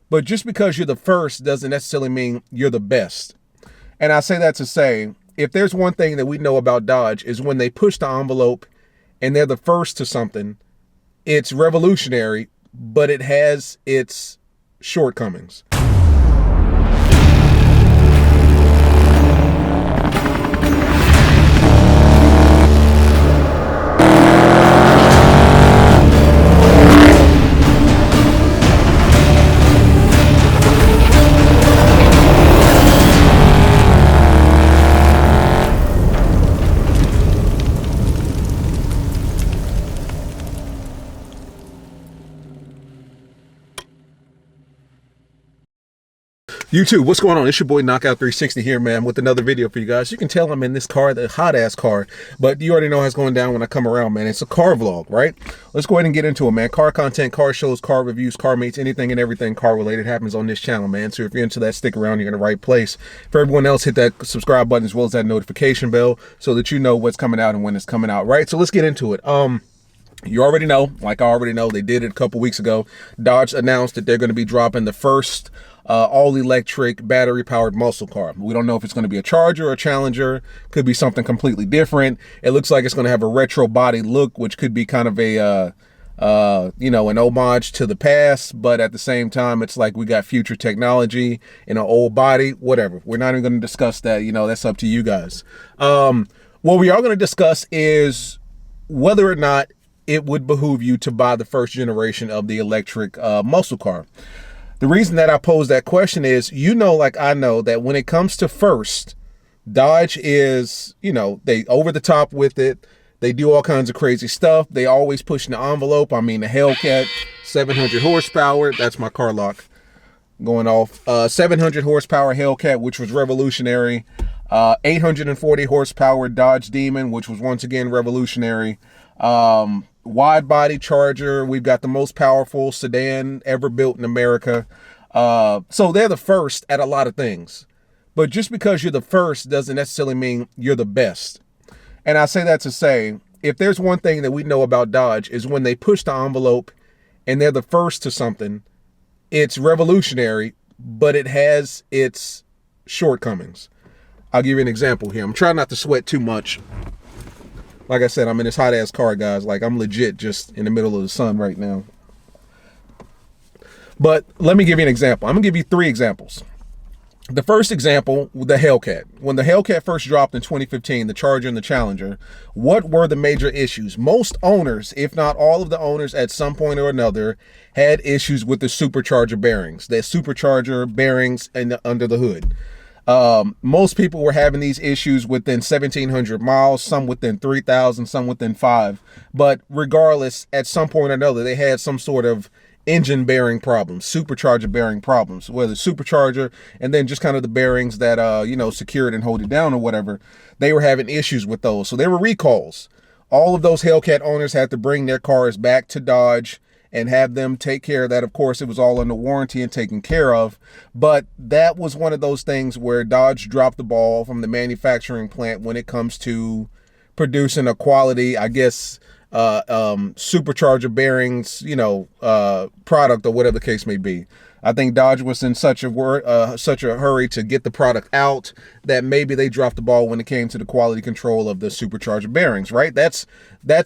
But just because you're the first doesn't necessarily mean you're the best. And I say that to say, if there's one thing that we know about Dodge is when they push the envelope and they're the first to something, it's revolutionary, but it has its shortcomings. YouTube, what's going on? It's your boy Knockout 360 here, man, with another video for you guys. You can tell I'm in this car, the hot-ass car, but you already know how it's going down when I come around, man. It's a car vlog, right? Let's go ahead and get into it, man. Car content, car shows, car reviews, car meets, anything and everything car-related happens on this channel, man. So if you're into that, stick around. You're in the right place. For everyone else, hit that subscribe button as well as that notification bell so that you know what's coming out and when it's coming out, right? So let's get into it. You already know, like I already know, they did it a couple weeks ago. Dodge announced that they're going to be dropping the first all-electric battery-powered muscle car. We don't know if it's going to be a Charger or a Challenger. Could be something completely different. It looks like it's going to have a retro body look, which could be kind of a, you know, an homage to the past. But at the same time, it's like we got future technology in an old body, whatever. We're not even going to discuss that. You know, that's up to you guys. What we are going to discuss is whether or not it would behoove you to buy the first generation of the electric muscle car. The reason that I pose that question is, you know, like I know, that when it comes to first, Dodge is, you know, they over the top with it. They do all kinds of crazy stuff. They always pushing the envelope. I mean, the Hellcat, 700 horsepower. That's my car lock going off. 700 horsepower Hellcat, which was revolutionary. 840 horsepower Dodge Demon, which was once again revolutionary. Wide body Charger. We've got the most powerful sedan ever built in America. So they're the first at a lot of things. But just because you're the first doesn't necessarily mean you're the best. And I say that to say, if there's one thing that we know about Dodge is when they push the envelope and they're the first to something, it's revolutionary, but it has its shortcomings. I'll give you an example here. I'm trying not to sweat too much. Like I said, I'm in this hot ass car, guys. Like, I'm legit just in the middle of the sun right now. But let me give you an example. I'm gonna give you 3 examples. The first example, the Hellcat. When the Hellcat first dropped in 2015, the Charger and the Challenger, what were the major issues? Most owners, if not all of the owners at some point or another, had issues with the supercharger bearings. The supercharger bearings under the hood. Most people were having these issues within 1,700 miles, some within 3,000, some within 5. But regardless, at some point or another, they had some sort of engine bearing problems, supercharger bearing problems, whether supercharger and then just kind of the bearings that, you know, secure it and hold it down or whatever. They were having issues with those. So there were recalls. All of those Hellcat owners had to bring their cars back to Dodge and have them take care of that. Of course, it was all under warranty and taken care of. But that was one of those things where Dodge dropped the ball from the manufacturing plant when it comes to producing a quality, I guess, supercharger bearings, you know, product or whatever the case may be. I think Dodge was in such a hurry to get the product out that maybe they dropped the ball when it came to the quality control of the supercharger bearings, right? That's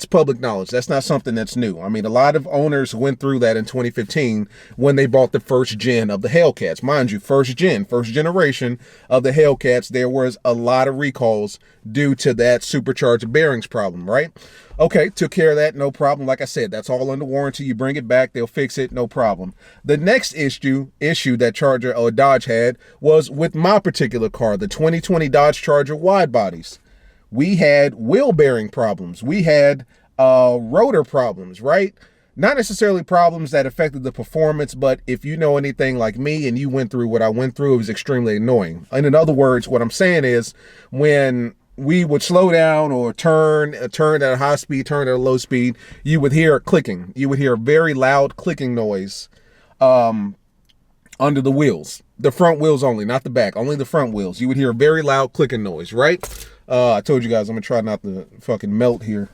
public knowledge. That's not something that's new. I mean, a lot of owners went through that in 2015 when they bought the first gen of the Hellcats. Mind you, first generation of the Hellcats, there was a lot of recalls due to that supercharger bearings problem, right? Okay, took care of that, no problem. Like I said, that's all under warranty. You bring it back, they'll fix it, no problem. The next issue that Charger or Dodge had was with my particular car, the 2020 Dodge Charger wide bodies. We had wheel bearing problems. We had rotor problems, right? Not necessarily problems that affected the performance, but if you know anything like me and you went through what I went through, it was extremely annoying. And in other words, what I'm saying is when we would slow down or turn at a high speed, turn at a low speed, you would hear clicking. You would hear a very loud clicking noise under the wheels. The front wheels only, not the back, only the front wheels. You would hear a very loud clicking noise, right? I told you guys I'm gonna try not to fucking melt here.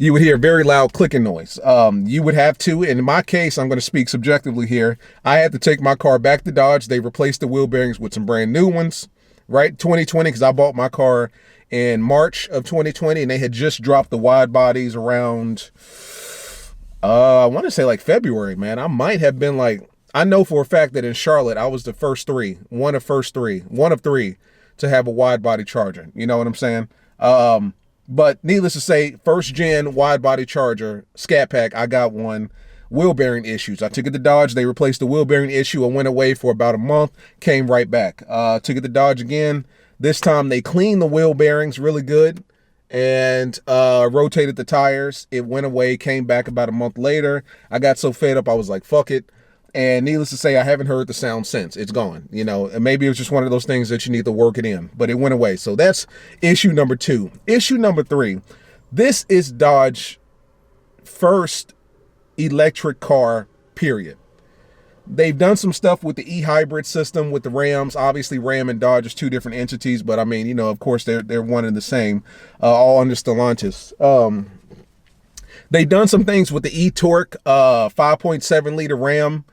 you would hear very loud clicking noise. You would have to, in my case, I'm going to speak subjectively here, I had to take my car back to Dodge. They replaced the wheel bearings with some brand new ones, right? 2020, because I bought my car in March of 2020, and they had just dropped the wide bodies around, I want to say like February, man. I might have been like, I know for a fact that in Charlotte, I was the one of three to have a wide body charger. You know what I'm saying? But needless to say, first gen wide body charger, SCAT PACK, I got one. Wheel bearing issues. I took it to Dodge. They replaced the wheel bearing issue. I went away for about a month, came right back. Took it to Dodge again. This time they cleaned the wheel bearings really good and rotated the tires. It went away, came back about a month later. I got so fed up, I was like, fuck it. And needless to say, I haven't heard the sound since. It's gone, you know, and maybe it was just one of those things that you need to work it in, but it went away. So that's issue number 2. Issue number 3, this is Dodge first electric car, period. They've done some stuff with the e-hybrid system with the Rams. Obviously, Ram and Dodge is 2 different entities, but I mean, you know, of course, they're one and the same, all under Stellantis. They've done some things with the e-torque 5.7 liter Ram.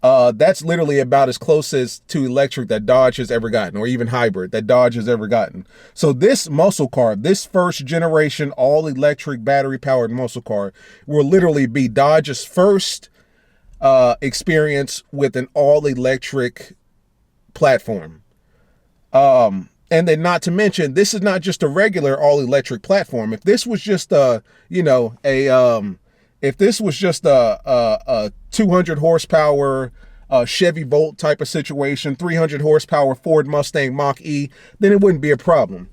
That's literally about as close as to electric that Dodge has ever gotten, or even hybrid that Dodge has ever gotten. So this muscle car, this first generation all electric battery powered muscle car, will literally be Dodge's first experience with an all electric platform. And then not to mention, this is not just a regular all electric platform. If this was just a 200 horsepower Chevy Volt type of situation, 300 horsepower Ford Mustang Mach-E, then it wouldn't be a problem.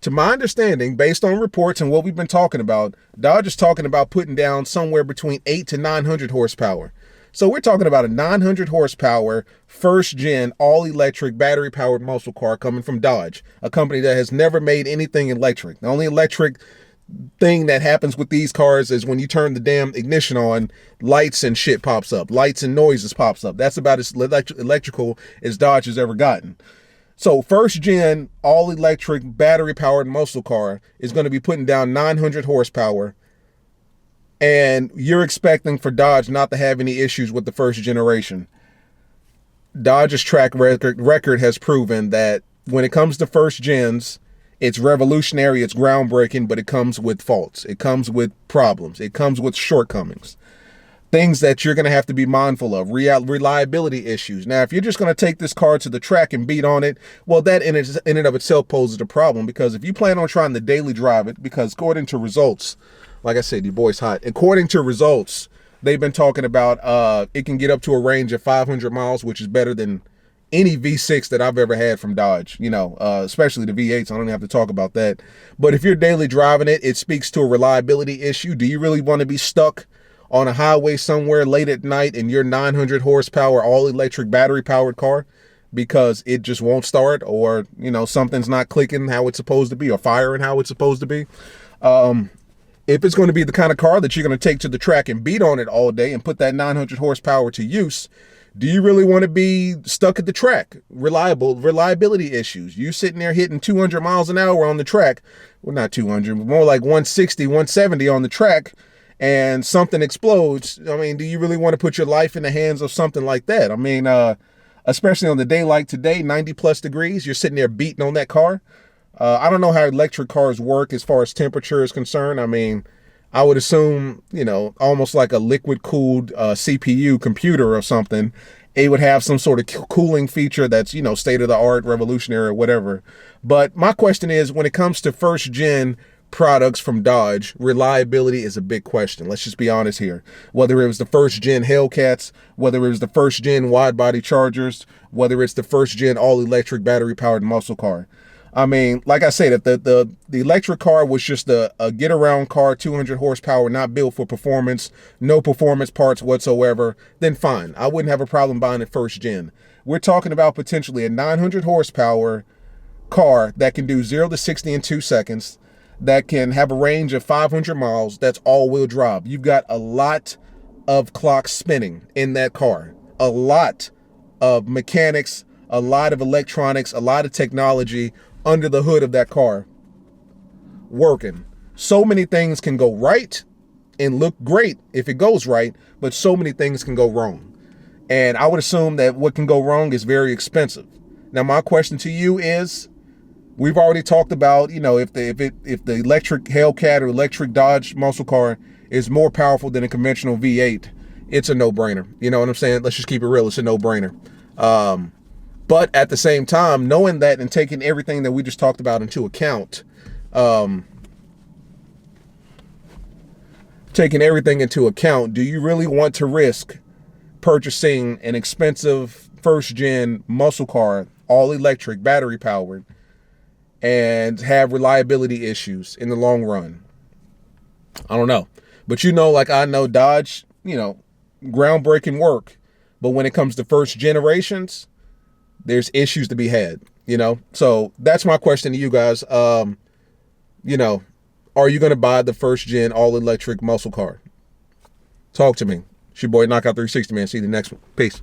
To my understanding, based on reports and what we've been talking about, Dodge is talking about putting down somewhere between 800 to 900 horsepower. So we're talking about a 900 horsepower, first gen, all electric, battery powered muscle car coming from Dodge, a company that has never made anything electric. The only electric thing that happens with these cars is when you turn the damn ignition on, lights and shit pops up, lights and noises pops up. That's about as electrical as Dodge has ever gotten. So first gen, all electric, battery powered muscle car is going to be putting down 900 horsepower. And you're expecting for Dodge not to have any issues with the first generation. Dodge's track record has proven that when it comes to first gens, it's revolutionary, it's groundbreaking, but it comes with faults. It comes with problems. It comes with shortcomings. Things that you're going to have to be mindful of, reliability issues. Now, if you're just going to take this car to the track and beat on it, well, that in and of itself poses a problem, because if you plan on trying to daily drive it, because according to results, like I said, your boy's hot. According to results, they've been talking about it can get up to a range of 500 miles, which is better than any V6 that I've ever had from Dodge, you know, especially the V8s. I don't have to talk about that. But if you're daily driving it, it speaks to a reliability issue. Do you really want to be stuck on a highway somewhere late at night in your 900 horsepower, all electric battery powered car because it just won't start, or, you know, something's not clicking how it's supposed to be, or firing how it's supposed to be? If it's going to be the kind of car that you're going to take to the track and beat on it all day and put that 900 horsepower to use, do you really want to be stuck at the track? Reliability issues. You sitting there hitting 200 miles an hour on the track. Well, not 200, but more like 160, 170 on the track, and something explodes. I mean, do you really want to put your life in the hands of something like that? I mean, especially on the day like today, 90 plus degrees, you're sitting there beating on that car. I don't know how electric cars work as far as temperature is concerned. I mean, I would assume, you know, almost like a liquid cooled CPU computer or something, it would have some sort of cooling feature that's, you know, state of the art, revolutionary, or whatever. But my question is, when it comes to first gen products from Dodge, reliability is a big question. Let's just be honest here. Whether it was the first gen Hellcats, whether it was the first gen wide body Chargers, whether it's the first gen all electric battery powered muscle car. I mean, like I said, if the electric car was just a get around car, 200 horsepower, not built for performance, no performance parts whatsoever, then fine. I wouldn't have a problem buying it first gen. We're talking about potentially a 900 horsepower car that can do 0 to 60 in 2 seconds, that can have a range of 500 miles, that's all-wheel drive. You've got a lot of clocks spinning in that car, a lot of mechanics, a lot of electronics, a lot of technology under the hood of that car working. So many things can go right and look great if it goes right, but so many things can go wrong. And I would assume that what can go wrong is very expensive. Now, my question to you is, we've already talked about, you know, if the electric Hellcat or electric Dodge muscle car is more powerful than a conventional V8, it's a no-brainer. You know what I'm saying? Let's just keep it real. It's a no-brainer. But at the same time, knowing that and taking everything that we just talked about into account, do you really want to risk purchasing an expensive first-gen muscle car, all electric, battery powered, and have reliability issues in the long run? I don't know. But you know, like I know Dodge, you know, groundbreaking work, but when it comes to first generations, there's issues to be had, you know? So that's my question to you guys. You know, are you going to buy the first gen all electric muscle car? Talk to me. It's your boy Knockout 360, man. See you the next one. Peace.